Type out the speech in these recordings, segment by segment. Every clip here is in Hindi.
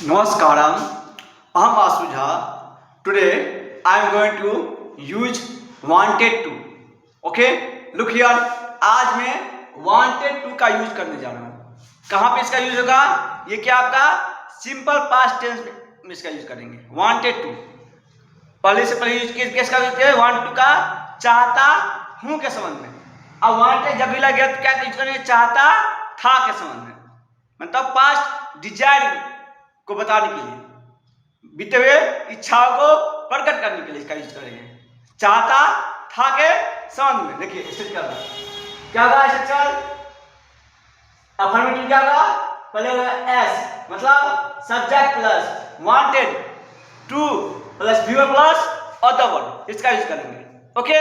Namaskaram, aham Asujha. Today I am going to use wanted to. Okay, look here. आज मैं wanted to का यूज करने जा रहा हूँ. कहाँ पे इसका यूज होगा? ये क्या आपका सिंपल पास्ट टेंस में इसका यूज करेंगे. wanted to पहले से पहले यूज किसका यूज करें? want to का चाहता हूँ के संबंध में. अब wanted जब भी लगे तो क्या यूज करेंगे? चाहता था के संबंध में, मतलब पास्ट डिजायर को बताने के लिए, बीते हुए इच्छाओं को प्रकट करने के लिए इसका यूज करेंगे. चाहता था के संबंध में. देखिए स्ट्रक्चर क्या होगा? स्ट्रक्चर अफर्मेटिव क्या होगा? पहले होगा एस, मतलब subject plus wanted, two plus viewer plus other word, इसका यूज करेंगे. ओके,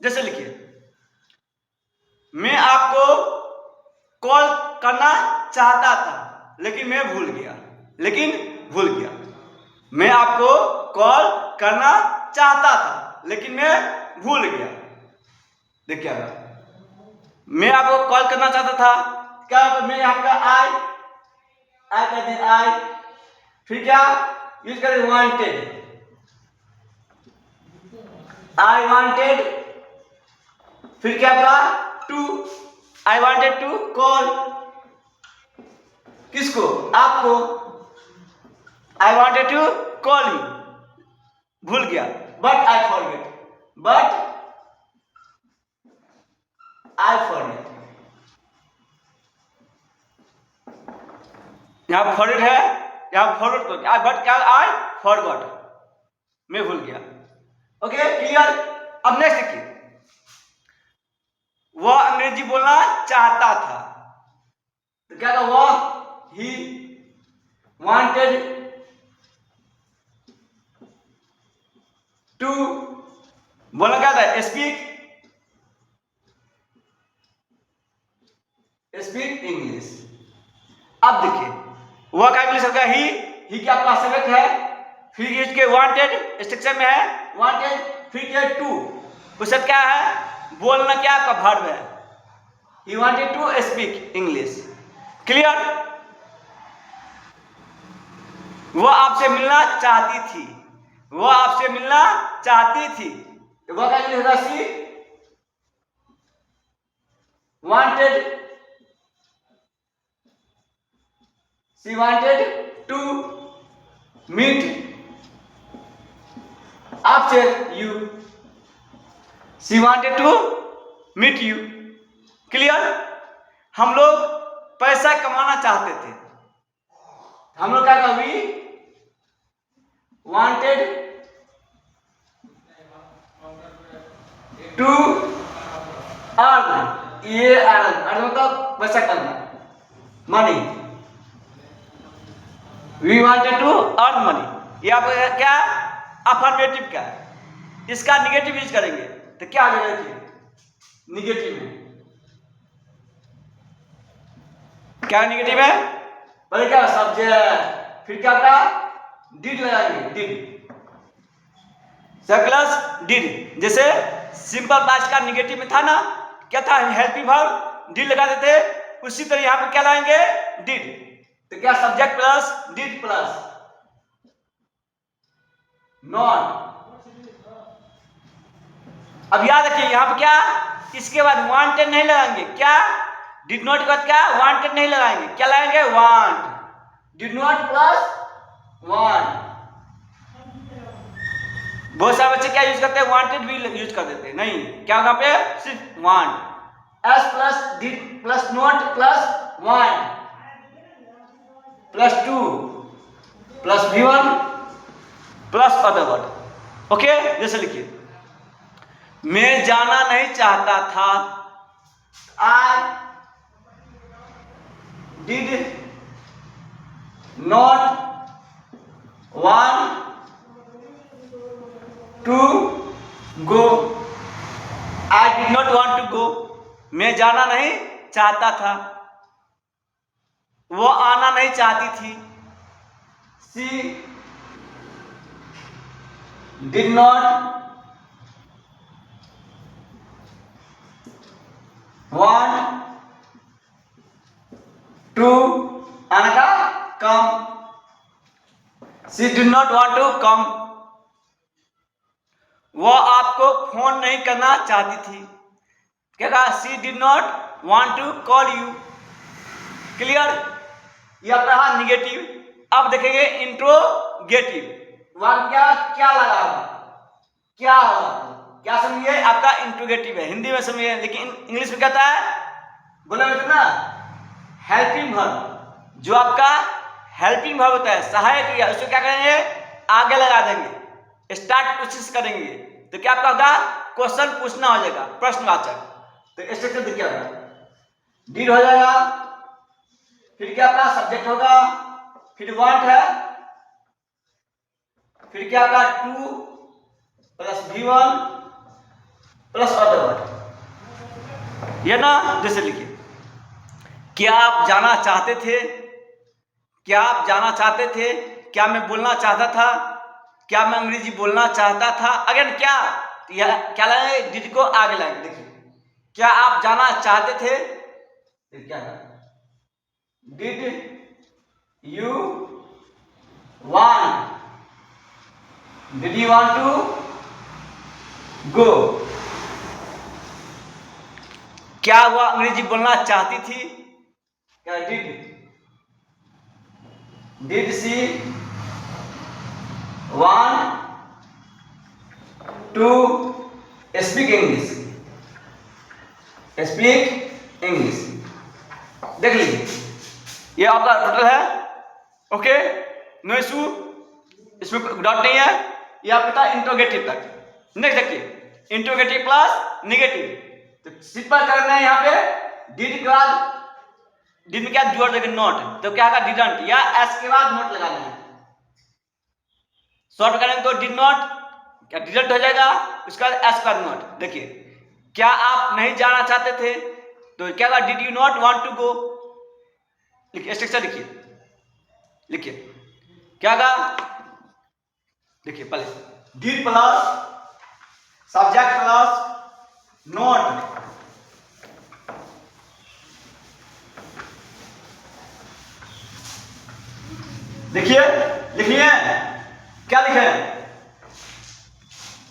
जैसे लिखिए, मैं आपको कॉल करना चाहता था लेकिन मैं भूल गया. मैं आपको कॉल करना चाहता था लेकिन मैं भूल गया. देखिए मैं आपको कॉल करना चाहता था, क्या मैं आपका आई कहते हैं आई, फिर क्या यूज करें? वांटेड, आई वांटेड, फिर क्या आपका to, I wanted to call, किसको? आपको. I wanted to call you, भूल गया. But I forget. यहाँ फॉरगेट है, यहाँ फॉरगेट कर दिया. बट क्या? आई फॉरगॉट, मैं भूल गया. Okay, clear. अब नेक्स्ट देखिए, वह अंग्रेजी बोलना चाहता था, तो क्या था? वह ही वांटेड टू बोला क्या था? Speak English. अब देखिए वह का इंग्लिश होगा ही क्या आपका सब्जेक्ट है, फिर इसके वांटेड स्ट्रक्चर में है वांटेड, फिर क्या टू, उससे क्या है? बोलना क्या आपका वर्ब है. He wanted to speak English. Clear. वो आपसे मिलना चाहती थी, वह आपसे मिलना चाहती थी, तो वह का इंग्लिश होगा सी वांटेड टू मीट आपसे you. She wanted to meet you. Clear. हम लोग पैसा कमाना चाहते थे, हम लोग क्या कहा? वी वांटेड टू अर्न, ये अर्न मतलब पैसा करना, money. We wanted to earn money. ये आपका क्या? अफर्मेटिव का है. इसका निगेटिव यूज करेंगे तो क्या आ जाएगा? निगेटिव में क्या निगेटिव है? पहले क्या? सब्जेक्ट, फिर क्या का? डिड लगाएंगे, डिड प्लस डिड. जैसे सिंपल पास्ट का निगेटिव में था ना, क्या था? हेल्पिंग वर्ब, डिड लगा देते. उसी तरह यहां पे क्या लाएंगे? डिड. तो क्या? Subject plus did plus not. अब याद रखिए यहां पे क्या? इसके बाद वांटेड नहीं लगाएंगे. क्या? डिड नॉट के बाद क्या? वांटेड नहीं लगाएंगे. क्या लगाएंगे? Want. Did not plus want. बहुत सारे बच्चे क्या यूज करते हैं? वांटेड भी यूज कर देते हैं. नहीं, क्या होगा पे? सिर्फ want. S plus did plus not plus want plus to plus V1 plus other word. Okay, जैसे लिखिए, मैं जाना नहीं चाहता था, I did not want to go. I did not want to go. मैं जाना नहीं चाहता था, वो आना नहीं चाहती थी. She did not want to आना का come. She did not want to come, वो आपको फोन नहीं करना चाहती थी। क्या कहा? She did not want to call you. Clear? ये आपका रहा निगेटिव। अब देखेंगे इंट्रोगेटिव। वहां क्या लगा, क्या होगा, क्या समझिए? आपका इंट्रोगेटिव है, हिंदी में समझिए, लेकिन इंग्लिश में कहता है, बोला ना, हेल्पिंग वर्ब। जो आपका हेल्पिंग वर्ब होता है, सहायक क्रिया, उसको क्या करेंगे? आगे लगा देंगे, स्टार्ट उसी से करेंगे। तो क्या आपका होगा? क्वेश्चन पूछना हो जाएगा, प्रश्नवाचक। तो स्ट्रक्चर देखिए, डीड हो जाएगा, फिर क्या आपका सब्जेक्ट होगा, फिर वांट है, फिर क्या आपका to plus V1 plus other word, ये ना। जैसे लिखिए, क्या आप जाना चाहते थे, क्या आप जाना चाहते थे, क्या मैं बोलना चाहता था, क्या मैं अंग्रेजी बोलना चाहता था। अगर क्या क्या लाएंगे? डिड को आगे लाएंगे। देखिए, क्या आप जाना चाहते थे, क्या did you want, did you want to go. क्या वह अंग्रेजी बोलना चाहती थी, क्या did she want to speak English, speak English. देख लीजिए, ये आपका टोटल है। ओके, नो इशू, इसमें डाउट नहीं है। ये आपका इंट्रोगेटिव तक। नेक्स्ट देखिए, इंट्रोगेटिव प्लस निगेटिव। तो सिंपल करना है, यहाँ पे डिड के बाद, डिड में क्या जोड़ देंगे? नॉट। तो क्या होगा? डिडंट, या एस के बाद नॉट लगाना है। शॉर्ट करेंगे तो डिड नॉट, क्या डिडंट हो जाएगा, उसके बाद एस का नॉट। देखिए, क्या आप नहीं जाना चाहते थे, तो क्या होगा? Did you not want to go. लिखिए, स्ट्रक्चर लिखिए, लिखिए क्या होगा? देखिए, पहले did plus subject plus not, देखिए, लिखिए क्या लिखे हैं?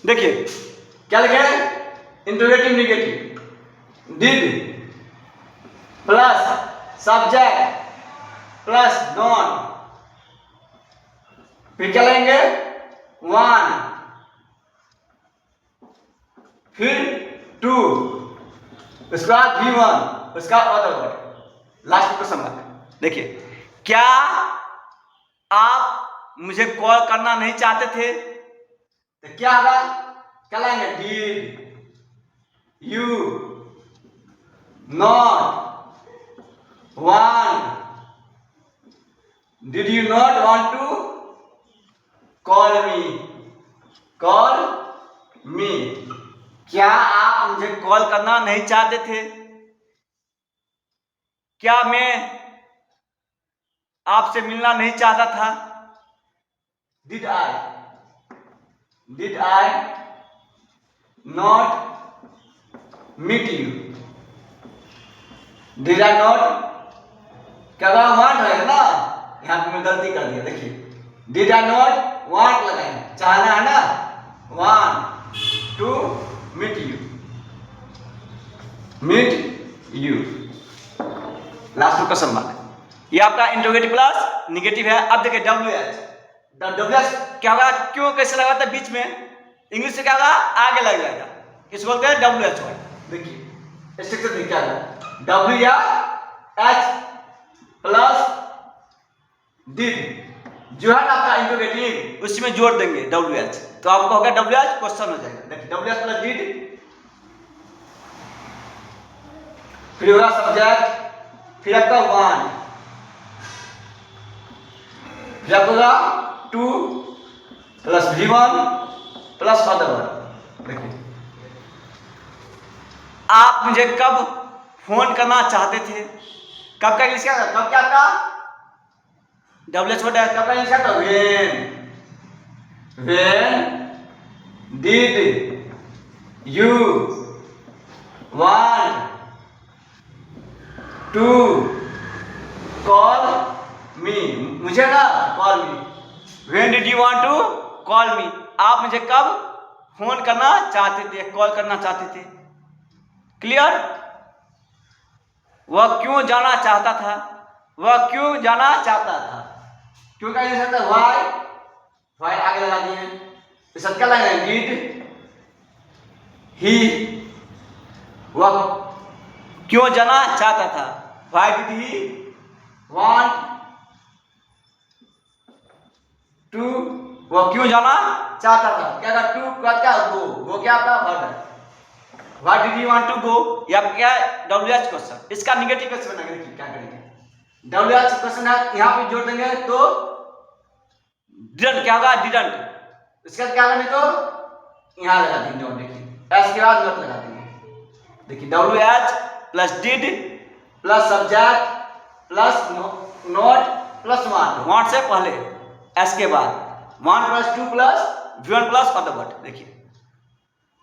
देखिए क्या लिखे हैं? Interrogative negative. Did plus subject plus non, फिर क्या लेंगे? वन, फिर टू, उसके बाद V1, उसका other word, last question mark. देखिए, क्या आप मुझे कॉल करना नहीं चाहते थे, तो क्या होगा? क्या लाएंगे? Did you not want, did you not want to call me, call me. क्या आप मुझे कॉल करना नहीं चाहते थे, क्या मैं आपसे मिलना नहीं चाहता था। Did I not meet you, did I not, क्या वांट है ना, यहां पे मैं गलती कर दिया। देखिए, डिड आई नॉट वांट लगाए, चाहना है ना, want to meet you, meet you, last question mark. ये आपका इंट्रोगेटिव प्लस निगेटिव है। अब देखिए WH, WH क्या होगा? क्यों कैसे लगा था बीच में? इंग्लिश से क्या होगा? आगे लग जाएगा, किस बोलते हैं? WH word. देखिए स्ट्रक्चर देखिए, क्या है? W या H प्लस डिड, जो है ना आपका इंट्रोगेटिव, उसी में जोड़ देंगे WH, तो आपको होगा WH क्वेश्चन हो जाएगा। देखिए, WH प्लस डिड, फिर होगा सब्जेक्ट, फिर आपका वन, फिर आपका होगा to plus V1 plus other word. देखिए, आप मुझे कब फोन करना चाहते थे, कब का इंग्लिश क्या था? कब क्या आपका WH वर्ड है, कब का इंग्लिश क्या था? When did you want to call me, मुझे ना call me, when did you want to call me, आप मुझे कब फोन करना चाहते थे, कॉल करना चाहते थे। क्लियर। वह क्यों जाना चाहता था, वह क्यों जाना चाहता था, क्यों का यूज होता है व्हाई, व्हाई आगे लगा दिए, इस क्या लगाएंगे डिड ही, वह क्यों जाना चाहता था, why did he want to, वह क्यों जाना चाहता था, क्या था टू का क्या गो क्या आपका वर्ब है, why did you want to go, या क्या WH क्वेश्चन, इसका निगेटिव क्वेश्चन बनाएंगे। देखिए क्या करेंगे, WH क्वेश्चन है यहां पे जोड़ देंगे तो डिडंट क्या होगा, डिडंट, इसका क्या करने तो यहां लगा देंगे नोट, देखिए एस के बाद नोट लगा देंगे, देखिए WH plus did plus subject plus note plus want say पहले एस के बाद 1 plus 2 plus V1 plus other word. देखिए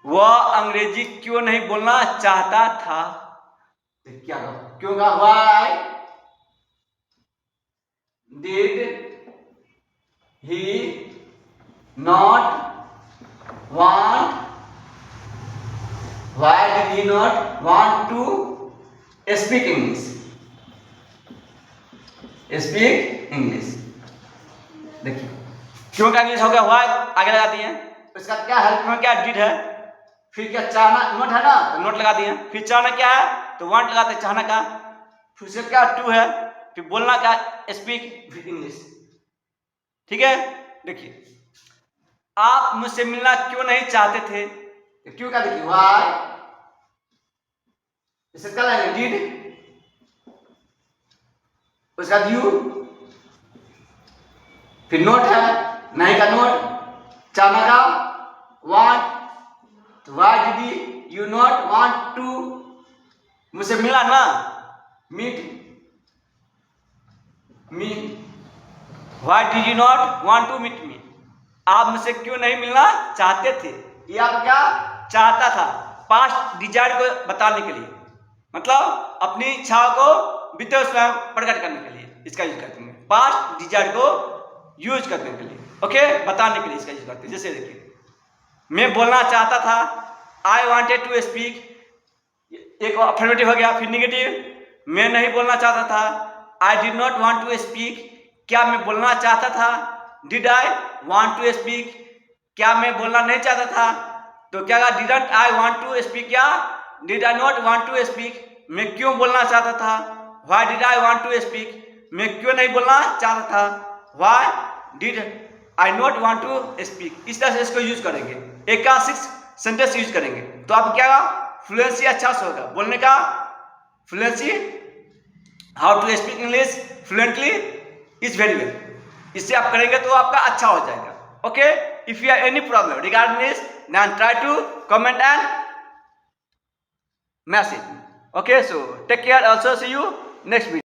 वह अंग्रेजी क्यों नहीं बोलना चाहता था, क्या क्यों का, why did he not want, why did he not want to speak English, speak English. देखिए क्यों का इंग्लिश हो गया, व्हाई आगे लगा दिए, इसका क्या हेल्प में क्या डिड है, फिर क्या चाहना नोट है ना तो नोट लगा दिए, फिर चाहना क्या है तो वांट लगाते, चाहना का, फिर से क्या टू है, फिर बोलना क्या स्पीक इंग्लिश। ठीक है। देखिए आप मुझसे मिलना क्यों नहीं चाहते थे, तो क्यों का देखिए व्हाई, इसे क्या लगेगा डिड, उसका यू, फिर नोट है नहीं का नोट, चाहना का वांट, तो why did you not want to, मुझसे मिला ना, meet me, why did you not want to meet me, आप मुझसे क्यों नहीं मिलना चाहते थे, ये आप क्या चाहता था, पास्ट डिजायर को बताने के लिए, मतलब अपनी इच्छाओं को बीते समय प्रकट करने के लिए इसका यूज करते हैं, पास्ट डिजायर को यूज करने के लिए, ओके, बताने के लिए इसका यूज करते हैं। जैसे देखिए मैं बोलना चाहता था, आई वांटेड टू स्पीक, एक अफर्मेटिव हो गया, फिर निगेटिव मैं नहीं बोलना चाहता था, I did not want to speak, क्या मैं बोलना चाहता था, did I want to speak, क्या मैं बोलना नहीं चाहता था, तो क्या कहा didn't I want to speak, या did I not want to speak, मैं क्यों बोलना चाहता था, why did I want to speak, मैं क्यों नहीं बोलना चाहता था, why did I not want to speak. इस तरह से इसको यूज करेंगे, एक का 6 सेंटेंस यूज करेंगे तो आप क्या फ्लुएंसी अच्छा से होगा, बोलने का fluency, how to speak English fluently is very well, इससे आप करेंगे तो आपका अच्छा हो जाएगा। Okay, if you have any problem regarding this then try to comment and message. Okay, so take care, also see you next video.